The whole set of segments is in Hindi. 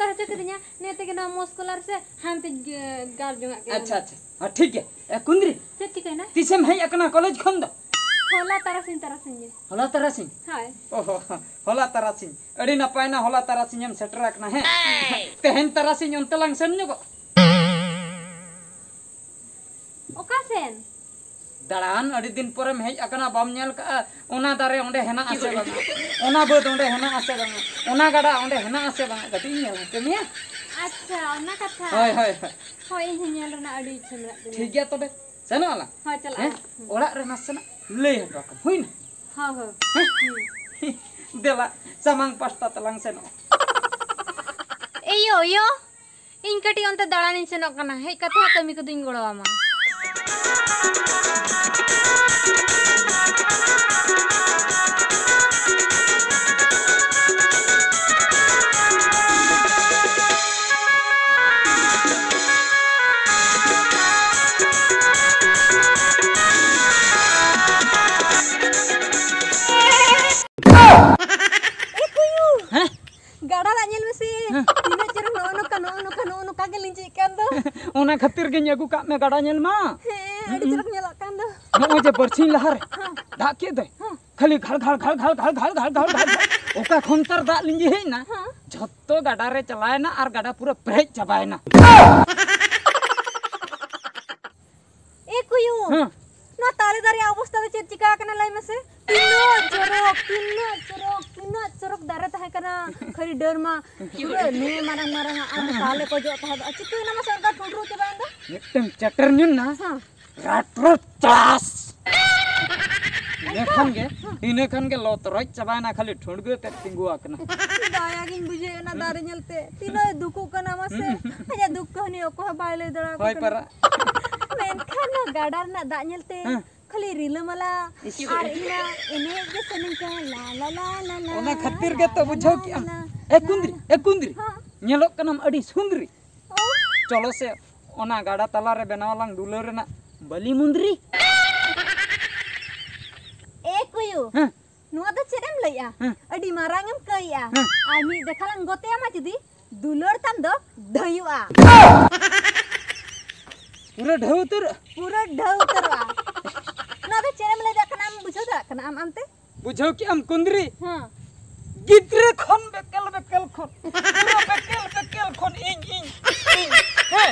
हचे कदिnya नेते के नाम मोस्कुलर से हांते गार जोंगा के अच्छा अच्छा हां ठीक है कुंद्री चेक चिकना तिसेम है एकना कॉलेज खन दो होला तारासिन जे होला तारासिन हाय ओहो होला तारासिन अड़ी नपाय ना होला तारासिन हम सेटर रखना है तेहन तारासिन उनतलांग सन नको ओका सेन दाड़ान अड़ी दिन पर में अकना बाम नेल का ओना दारे ओंडे हेना आसे बांगा ओना बद ओंडे हेना आसे बांगा ओना गाडा ओंडे हेना आसे बांगा गटी नेल केमिया अच्छा ओना कथा होय होय होय नेल रना अड़ी छमरा ठीक गया तबे सेनोला हां चला ओड़ा रे नासना ले हटो का हुइन हां हो देला samang pasta telang seno एयो यो इन कटी onte दाड़ानी सेनोक कना हे कथा कमी को दिन गोड़वा मा ओना खातिर के न्यागु का में गाड़ा नेल मा हे अड़ी चरक नेलक कान दो नो जे परछिन लहर दा के दे खाली घड़ घड़ घड़ घड़ घड़ घड़ घड़ घड़ घड़ ओका खंतर दा लिंजी है ना झत्तो गाड़ा रे चलाए ना और गाड़ा पूरा प्रेज चबाए ना ए कुयु नो ताले दारे अवस्था में चिका कना लाई में से तीनो चरक दारे तहे कना खरी डर मा पूरा ने मारंग मारंग आ ताले को जो तह चितु ना मा सरकार ठुडरू के बांदा एकदम चटर न्युन ना राट्रो चास इने खान के लोत रोज चबाए ना खाली ठुडगु ते तिंगु आकना दाया गिन बुझे ना दारे नेलते तीनो दुकु कना मा से अया दुक कहनी ओको बायले दड़ा होय परा मेन खाना गाडा ना दा नेलते खाली रीला मला आर इना इने जे सनिन का ला ला ला ला ओना खातिर के तो बुझो कि ए कुंद्री नेलोक कनम अडी सुंदरी चलो से ओना गाडा तला रे बनावलांग दुलर रेना बली मुंदरी ए कुयु नुआ द चेरेम लइया अडी मारांगम कइया आमी देखालांग गोते मा जदी दुलर ताम दो धयुआ पूरा ढौतर वा ना द चेरेम ले देखना हम बुझो दा कना हम आमते बुझो कि हम कुंदरी हां गिद्रे खन बेकल खन पूरा बेकल खन इन हे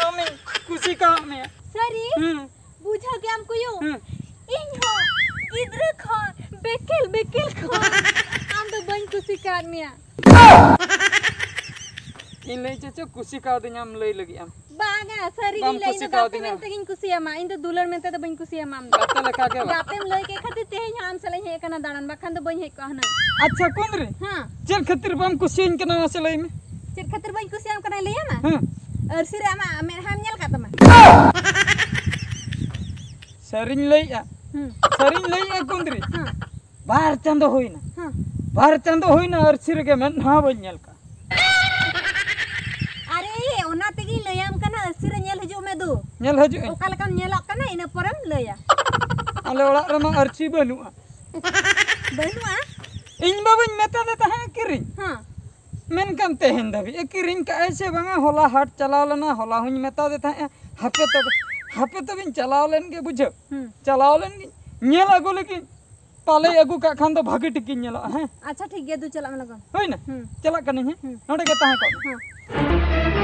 आमी खुशी का में सरी बुझो कि हम कुयु इन हो गिद्रे खन बेकल खन हम तो बन खुशी का मिया इन ले चचो खुशी का दिनाम लई लगी हम बागा सरी गी लई न गाते में तगिन कुसिया मा इन तो दुलर में त बन कुसिया मा गाते लखा के गाते में लई के खातिर ते हम सले हे कना दाड़न बखन तो बन हे कहना अच्छा कुंदरी हां चल खातिर बम कुसियन के नाम से लई में चल खातिर बन कुसिया हम कना लई ना हां अरसी रे मा में हम नेल का तमा सरिन लई आ कुंदरी हां बार चंदो होइना अरसी रे के में ना बन नेल का ओना तेगी लयम कना अरसी नेल हजू में दो नेल हजू ओका लकम नेलक कना इना परम लया आले ओड़ा रे मा अरसी बनुआ इन बाबन मेता देता है किरी हां मेन कम तेहन दबी ए किरिन का ऐसे बंगा होला हाट चलाव लेना होला हुन मेता देता है हापे तो बिन चलाव लेन के बुझो चलाव लेन नेल अगो लेकिन पाले अगु का खान तो भागे टिकी नेला है अच्छा ठीक गया दू चला लगन होय ना चला कने है नोडे के ता है को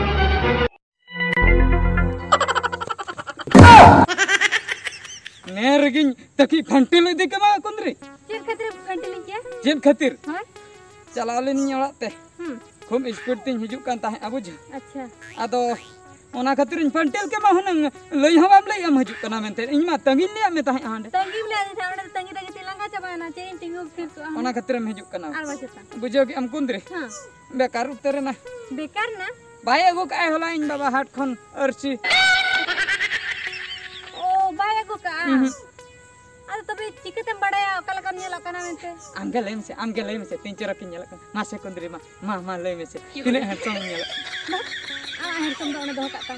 नेरगिन तकी फंटिल दे के मा कुंदरी चेन खातिर फंटिल क्या चेन खातिर हां चला लेन नेलाते खूब स्पीड तीन हिजु कान ता है अबुझ अच्छा आदो ओना खातिर फंटिल के मा हन लई हम लई हम हिजु कना मेनते इन मा तंगिन ले में ता है हांडे तंगी ले था ओना तंगी तंगी तिलंगा चबाना चेन टिंगो फिर तो ओना खातिर हम हिजु कना आर बचता बुझो कि हम कुंदरी हां बेकार उतरे ना बेकार ना भाई अगो काय होला इन बाबा हाट खन अरसी ओ भाई अगो का अरे तबे चिकते बड़ाया कल कम नेला कना मेनते आमगे लई में से तीन चरक नेला ना से कुंदरी मा लई में से तिने हटसम नेला हर सम दोने दो का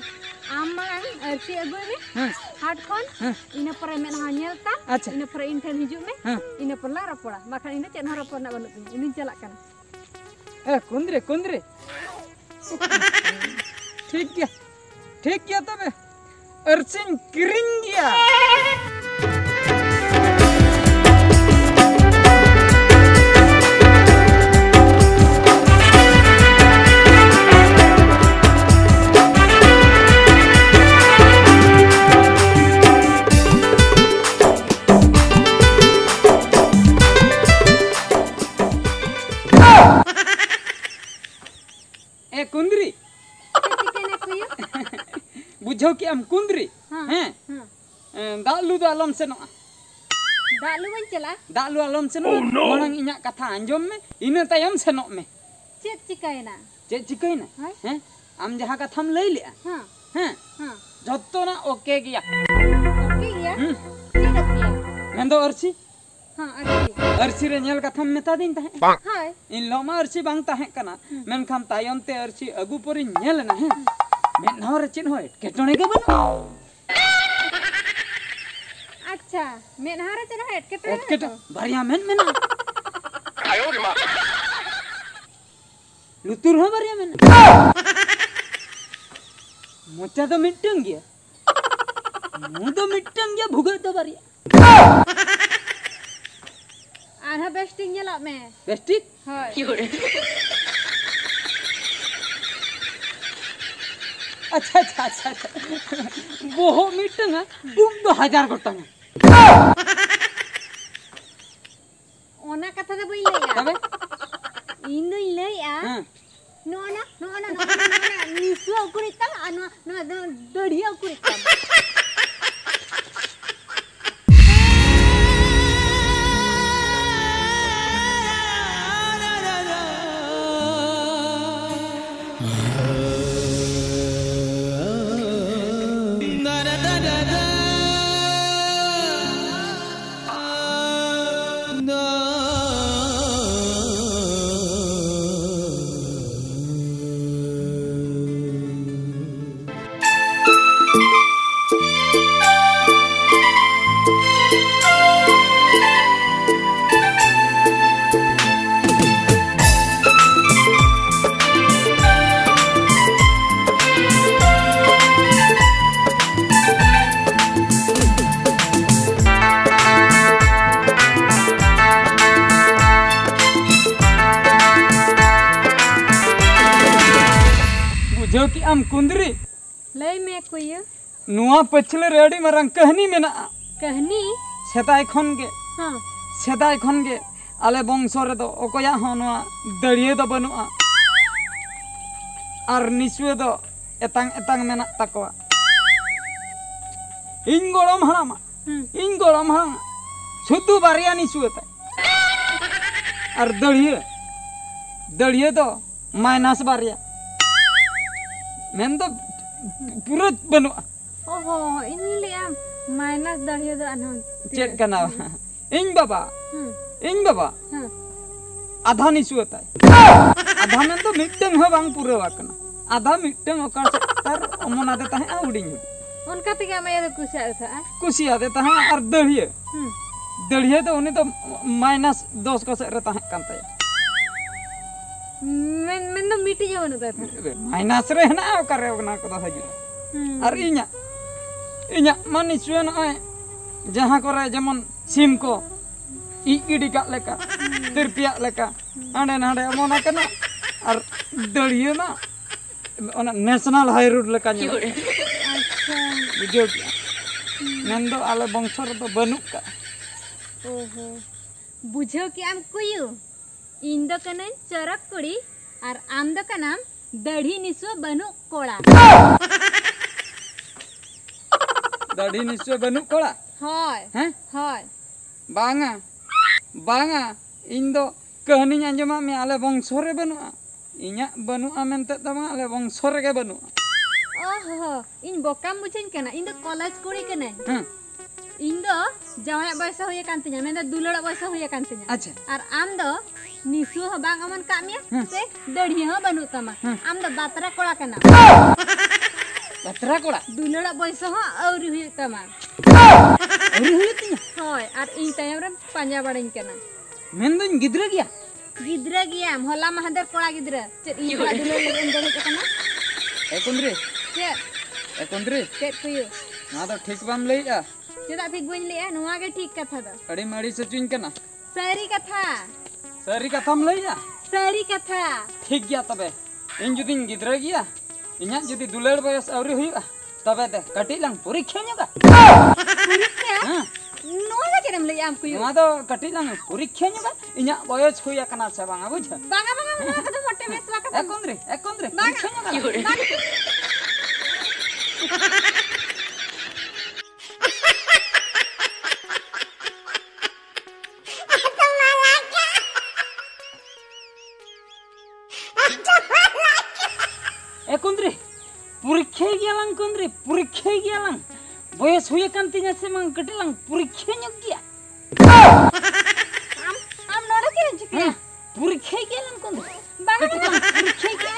आमान अरसी अगो में हाट खन इना पर में ना नेलता अच्छा इना पर इन ठन हिजु में इना पर ला रपोड़ा माखन इना चेन रपोड़ ना बनु इन चला कना ए कुंदरी ठीक गया तबे अर्सिन किरिंग गया कुंदरी बुझो कि हम कुंदरी हैं दालू दो आलम से दालू बन चला दालू आलम से मरंग इना कथा अंजम में इना तायम से में चेक चिकायना हैं हम जहां कथाम लई ले हैं जत्तो ना ओके गया चेक गया मेंदो अर्सी अर्सी अर्सी रे नेल कथाम मेता दिन ताहे हाय इन लोमा अर्सी बांग ताहे कना मेनखाम तायम ते अर्सी अगु परी नेल ना हैं मैं नहर चिन होय केटोने के बनो अच्छा मैं नहर चिन होय केटो बारिया मेन आयो रे मां लुतुर हो बारिया मेन मोचा तो मिटंग गया मु तो मिटंग गया भुगा तो बारिया आधा बेस्टिंग नेला में बेस्टिक हाय अच्छा वो मीटिंग है तुम 2000 गोटंग ओना कथा दो बई लैया तबे इन दो लैया नोना निसु कुरिता नो दड़िया कुरिता जो कि आम कुंदरी लई में कोई नुआ पछले रेडी मरंग कहानी मेना कहनी सेदाय खन गे हां सेदाय खन गे आले बंशो रे दो ओकोया हो नुआ दड़िए दो बनुआ आर निसुए दो एतांग मेना तकवा इन गोड़म हराम सुदु बारिया निसुए ता आर दड़िए दो माइनस बारिया मेन तो पूरा बनुआ ओहो इन लिया माइनस दड़िए दो अन चेक कना इन बाबा आधा निसु होता है आधा में तो मिटंग हो बांग पूरा वाकना आधा मिटंग ओकर तर ओमना देता है उडिंग उनका तिगा मैं तो कुसिया देता है और दड़िए तो उन्हें तो माइनस 10 को से रहता है कांता मैं तो मिटी जो न था माइनस रे ना करे ओना को हजु और इnya मानी सुन आए जहां करे जेमन सिम को इगिडी का लेका तिरपिया लेका आंडे नाडे मोना कना और दड़िए ना ओना नेशनल हाई रोड लेका नी अच्छा बुझो नंदो आले बंशर तो बनु का ओहो बुझो कि आम कुयु इन दो कने चरक कुड़ी और आम दो का नाम दढ़ी निसो बनु कोड़ा दढ़ी निसो बनु कोड़ा हाय हैं हाय बांगा इन दो कहानी अंजमा में आले बंशो रे बनुआ इnya बनुआ मेनते तमा आले बंशो रे के बनुआ ओहो इन बोकाम बुझिन कना इन दो कॉलेज कुड़ी कने इन दो जवाय बयस होय कांतिया मेन दो दुलड़ बयस होय कांतिया अच्छा और आम दो निसु हो बांग अमन कामिया से दढ़ी हो बनु तमा आम दो बातरा कोड़ा कना बातरा कोड़ा दुलड़ बयस हो औरी होय तमा औरी होय तिया होय और इन तायम रे पांजा बड़िन कना मेन दो गिद्रा गया गिद्रा गियाम होला महादर कोड़ा गिद्रा चेत इ कोड़ा दुलो लेन दे कना ए कुंद्री चेत कुयु ना तो ठीक बाम लइया चेदा ठीक बइन लेया नोवा गे ठीक कथा द अड़ी माड़ी से चुइन कना सारी कथाम लइया सारी कथा ठीक गया तबे इन जुदी गिद्रा गया इन्या जुदी दुलेर बयस आवरी हुआ तबे दे कटी लंग परीक्षा न्योगा परीक्षा हां नोवा गे चेदम लेया आम कुयु ना तो कटी लंग परीक्षा न्योगा इन्या बयस हुया कना से बांगा बुझ बांगा कदम मोटे बेसवा कदम ए कुंद्री परीक्षा न्योगा कुंद्री परीक्षा गया लंग बयस हुए कान तिnya से mang कटी लंग परीक्षा न्योग गया आम नोडे के चिकिया परीक्षा गया लंग कुंद्री बांगा परीक्षा गया